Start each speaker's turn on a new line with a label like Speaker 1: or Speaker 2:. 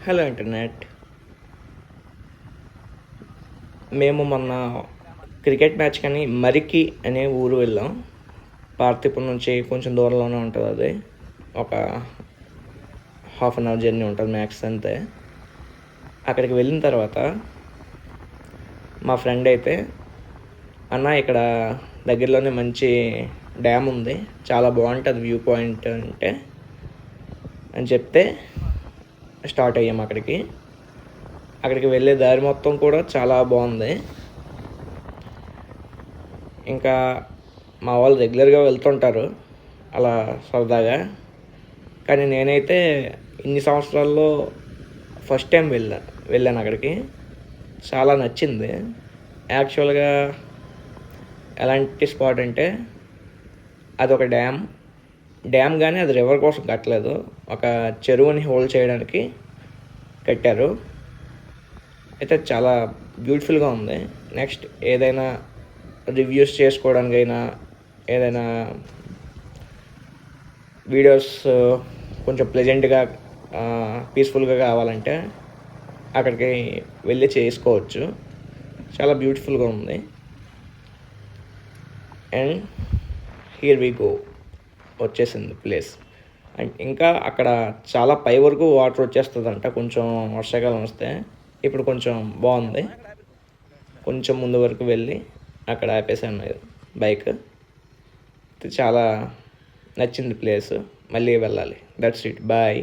Speaker 1: Hello internet. మేము మొన్న cricket match కానీ మరికి అనే ఊరు వెళ్ళాం. పార్థిపురం నుంచి కొంచెం దూరంలోనే ఉంటుంది. అది ఒక హాఫ్ అన్ అవర్ జర్నీ ఉంటుంది మ్యాక్స్ అంతే. అక్కడికి వెళ్ళిన తర్వాత మా ఫ్రెండ్ అయితే, అన్న ఇక్కడ దగ్గరలోనే మంచి డ్యామ్ ఉంది, చాలా బాగుంటుంది వ్యూ పాయింట్ అంటే అని చెప్తే స్టార్ట్ అయ్యాము. అక్కడికి వెళ్ళే దారి మొత్తం కూడా చాలా బాగుంది. ఇంకా మా వాళ్ళు రెగ్యులర్గా వెళ్తుంటారు అలా సరదాగా. కానీ నేనైతే ఇన్ని సంవత్సరాల్లో ఫస్ట్ టైం వెళ్ళాను అక్కడికి. చాలా నచ్చింది. యాక్చువల్గా ఎలాంటి స్పాట్ అంటే, అదొక డ్యామ్ కానీ అది రివర్ కోసం కట్టలేదు, ఒక చెరువుని హోల్డ్ చేయడానికి కట్టారు. అయితే చాలా బ్యూటిఫుల్గా ఉంది. నెక్స్ట్ ఏదైనా రివ్యూస్ చేసుకోవడానికైనా, ఏదైనా వీడియోస్ కొంచెం ప్లెజెంట్గా పీస్ఫుల్గా కావాలంటే అక్కడికి వెళ్ళి చేసుకోవచ్చు. చాలా బ్యూటిఫుల్గా ఉంది. అండ్ హియర్ వి గో, వచ్చేసింది ప్లేస్. అండ్ ఇంకా అక్కడ చాలా పై వరకు వాటర్ వచ్చేస్తుందంట కొంచెం వర్షాకాలం వస్తే. ఇప్పుడు కొంచెం బాగుంది. కొంచెం ముందు వరకు వెళ్ళి అక్కడ ఆపేసాను బైక్. చాలా నచ్చింది ప్లేస్, మళ్ళీ వెళ్ళాలి. That's it, bye.